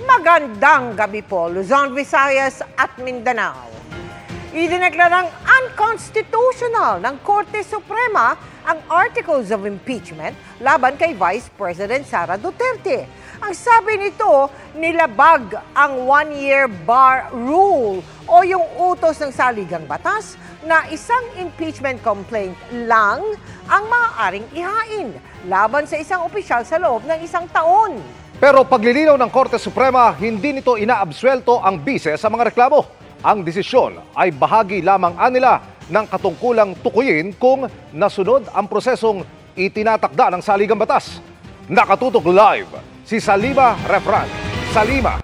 Magandang gabi po, Luzon, Visayas at Mindanao. Idineklarang unconstitutional ng Korte Suprema ang Articles of Impeachment laban kay Vice President Sara Duterte. Ang sabi nito, nilabag ang one-year bar rule o yung utos ng saligang batas na isang impeachment complaint lang ang maaaring ihain laban sa isang opisyal sa loob ng isang taon. Pero paglilinaw ng Korte Suprema, hindi nito inaabsuelto ang bise sa mga reklamo. Ang desisyon ay bahagi lamang anila ng katungkulang tukuyin kung nasunod ang prosesong itinatakda ng saligang batas. Nakatutok live si Salima Refran. Salima.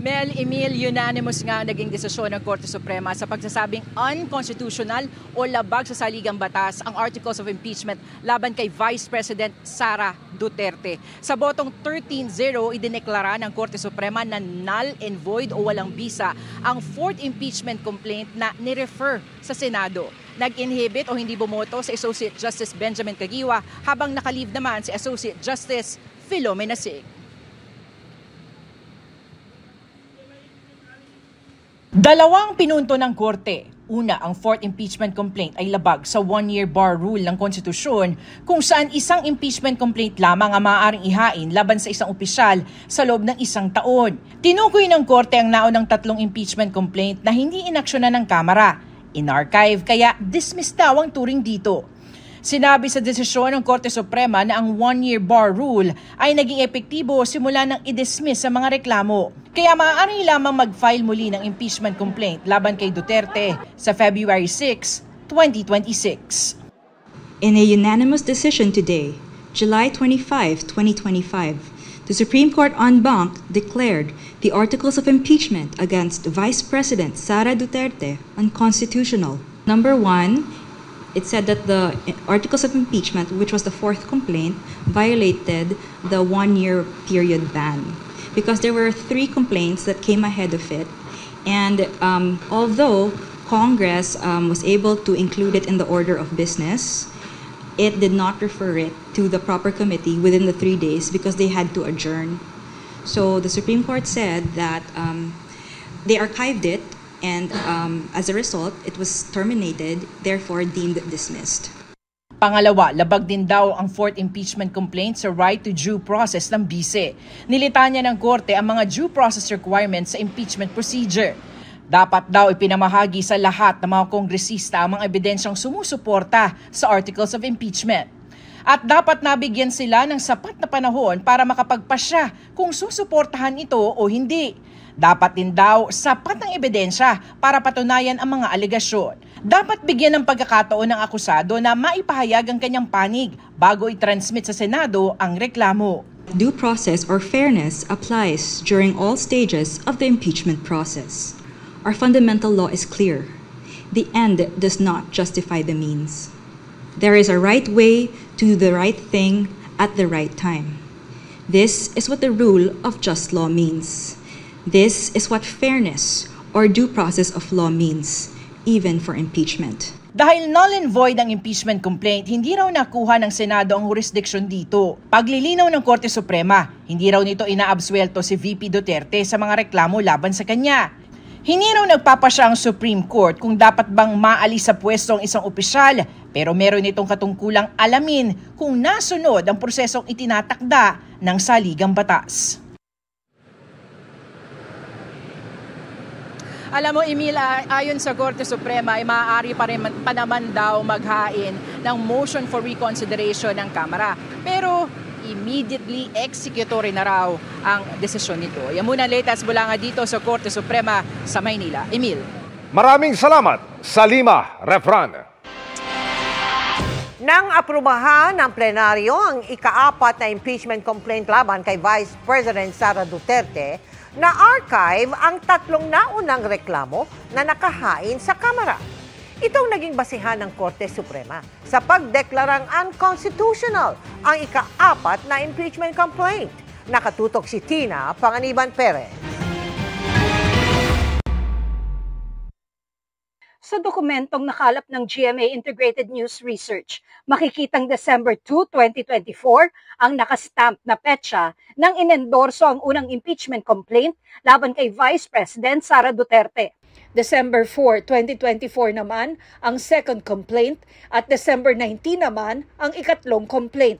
Mel, Emil, unanimous nga naging desisyon ng Korte Suprema sa pagsasabing unconstitutional o labag sa saligang batas ang Articles of Impeachment laban kay Vice President Sara Duterte. Sa botong 13-0, idineklara ng Korte Suprema na null and void o walang bisa ang fourth impeachment complaint na nirefer sa Senado. Nag-inhibit o hindi bumoto si Associate Justice Benjamin Caguioa habang nakalive naman si Associate Justice Philomena Sig. Dalawang pinunto ng Korte. Una, ang fourth impeachment complaint ay labag sa one-year bar rule ng konstitusyon kung saan isang impeachment complaint lamang ang maaaring ihain laban sa isang opisyal sa loob ng isang taon. Tinukoy ng Korte ang naunang tatlong impeachment complaint na hindi inaksyonan ng Kamara. In-archive kaya dismiss daw ang turing dito. Sinabi sa desisyon ng Korte Suprema na ang one-year bar rule ay naging epektibo simula nang i-dismiss sa mga reklamo. Kaya maaari lamang mag-file muli ng impeachment complaint laban kay Duterte sa February 6, 2026. In a unanimous decision today, July 25, 2025, the Supreme Court en banc declared the Articles of Impeachment against Vice President Sara Duterte unconstitutional. Number 1, it said that the Articles of Impeachment, which was the fourth complaint, violated the one-year period ban because there were 3 complaints that came ahead of it. And although Congress was able to include it in the order of business, it did not refer it to the proper committee within the 3 days because they had to adjourn. So the Supreme Court said that they archived it, and as a result, it was terminated, therefore deemed dismissed. Pangalawa, labag din daw ang fourth impeachment complaint sa right to due process ng bise. Nilitanya ng Korte ang mga due process requirements sa impeachment procedure. Dapat daw ipinamahagi sa lahat ng mga kongresista ang mga ebidensyang sumusuporta sa Articles of Impeachment. At dapat nabigyan sila ng sapat na panahon para makapagpasya kung susuportahan ito o hindi. Dapat din daw sapat ng ebidensya para patunayan ang mga alegasyon. Dapat bigyan ng pagkakataon ng akusado na maipahayag ang kanyang panig bago i-transmit sa Senado ang reklamo. Due process or fairness applies during all stages of the impeachment process. Our fundamental law is clear. The end does not justify the means. There is a right way to do the right thing at the right time. This is what the rule of just law means. This is what fairness or due process of law means, even for impeachment. Dahil null and void ang impeachment complaint, hindi raw nakuha ng Senado ang jurisdiction dito. Paglilinaw ng Korte Suprema, hindi raw nito inaabsuelto si VP Duterte sa mga reklamo laban sa kanya. Hindi raw nagpapasya ang Supreme Court kung dapat bang maalis sa pwesto ang isang opisyal, pero meron itong katungkulang alamin kung nasunod ang prosesong itinatakda ng saligang batas. Alam mo, Emil, ayon sa Korte Suprema, ay maaari pa naman daw maghain ng motion for reconsideration ng Kamara. Pero immediately executory na raw ang desisyon nito. Yan muna latest mula nga dito sa Korte Suprema sa Maynila. Emil. Maraming salamat, Salima Refran. Nang aprubahan ng plenaryo ang ika-4 na impeachment complaint laban kay Vice President Sara Duterte, na-archive ang 3 naunang reklamo na nakahain sa Kamara. Itong naging basihan ng Korte Suprema sa pagdeklarang unconstitutional ang ika-4 na impeachment complaint. Nakatutok si Tina Panganiban Perez. Sa dokumentong nakalap ng GMA Integrated News Research, makikitang December 2, 2024 ang nakastamp na petsa nang inendorso ang unang impeachment complaint laban kay Vice President Sara Duterte. December 4, 2024 naman ang second complaint at December 19 naman ang ikatlong complaint.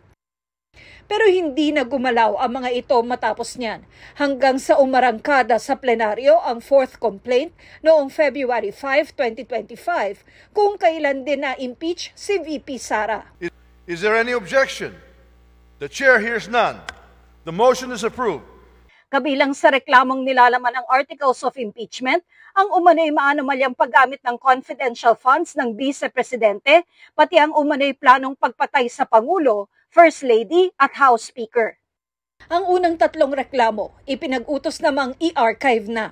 Pero hindi na gumalaw ang mga ito matapos niyan hanggang sa umarangkada sa plenaryo ang fourth complaint noong February 5, 2025 kung kailan din na-impeach si VP Sara. Is there any objection? The chair hears none. The motion is approved. Kabilang sa reklamong nilalaman ng articles of impeachment, ang umano'y maanomalyang paggamit ng confidential funds ng Vice Presidente, pati ang umano'y planong pagpatay sa Pangulo, First Lady at House Speaker. Ang unang tatlong reklamo, ipinag-utos namang i-archive na.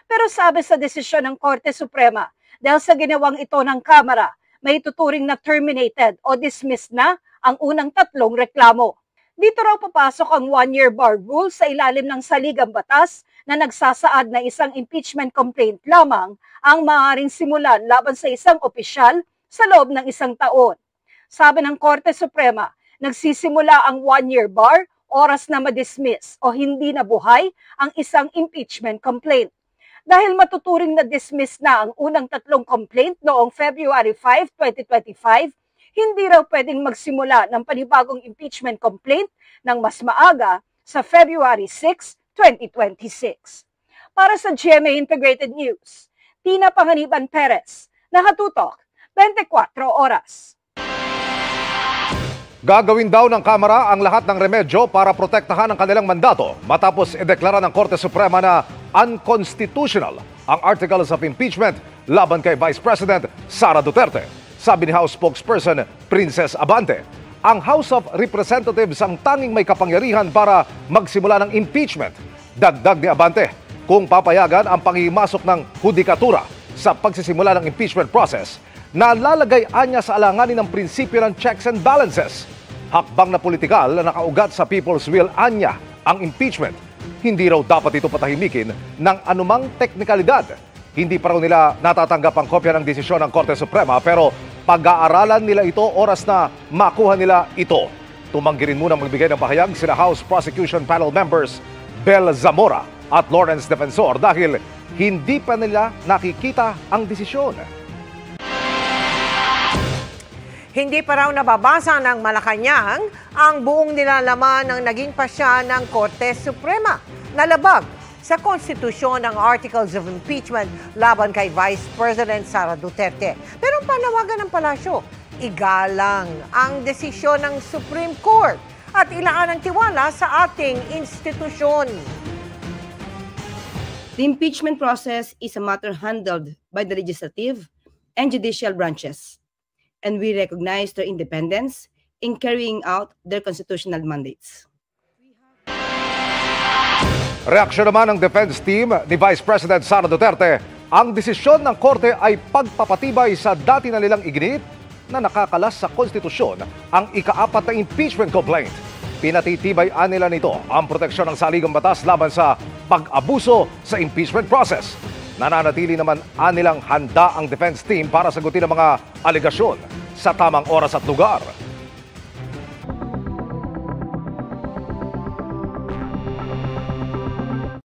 Pero sabi sa desisyon ng Korte Suprema, dahil sa ginawang ito ng Kamara, may tuturing na terminated o dismissed na ang unang tatlong reklamo. Dito raw papasok ang one-year bar rule sa ilalim ng saligang batas na nagsasaad na isang impeachment complaint lamang ang maaaring simulan laban sa isang opisyal sa loob ng isang taon. Sabi ng Korte Suprema, nagsisimula ang one-year bar oras na ma-dismiss o hindi nabuhay ang isang impeachment complaint. Dahil matuturing na dismiss na ang unang tatlong complaint noong February 5, 2025, hindi raw pwedeng magsimula ng panibagong impeachment complaint ng mas maaga sa February 6, 2026. Para sa GMA Integrated News, Tina Panganiban Perez, nakatutok 24 oras. Gagawin daw ng Kamara ang lahat ng remedyo para protektahan ang kanilang mandato matapos ideklara ng Korte Suprema na unconstitutional ang Articles of Impeachment laban kay Vice President Sara Duterte. Sabi ni House spokesperson Princess Abante, ang House of Representatives ang tanging may kapangyarihan para magsimula ng impeachment. Dagdag ni Abante, kung papayagan ang pangimasok ng hudikatura sa pagsisimula ng impeachment process, nalalagay anya sa alanganin ng prinsipyo ng checks and balances. Hakbang na politikal na nakaugat sa people's will anya ang impeachment. Hindi raw dapat ito patahimikin ng anumang teknikalidad. Hindi pa raw nila natatanggap ang kopya ng desisyon ng Korte Suprema pero pag-aaralan nila ito oras na makuha nila ito. Tumanggi rin muna magbigay ng pahayag sina House Prosecution Panel members Bel Zamora at Lawrence Defensor dahil hindi pa nila nakikita ang desisyon. Hindi pa raw nababasa ng Malacanang ang buong nilalaman ng naging pasya ng Korte Suprema na labag sa konstitusyon ng Articles of Impeachment laban kay Vice President Sara Duterte. Pero ang panawagan ng palasyo, igalang ang desisyon ng Supreme Court at ilaan ang tiwala sa ating institusyon. The impeachment process is a matter handled by the legislative and judicial branches, and we recognize their independence in carrying out their constitutional mandates. Reaksyon naman ng defense team ni Vice President Sara Duterte, ang desisyon ng Korte ay pagpapatibay sa dati na nilang iginit na nakakalas sa konstitusyon ang ika-4 na impeachment complaint. Pinatitibay nila nito ang proteksyon ng saligang batas laban sa pag-abuso sa impeachment process. Nananatili naman nilang handa ang defense team para sagutin ang mga alegasyon sa tamang oras at lugar.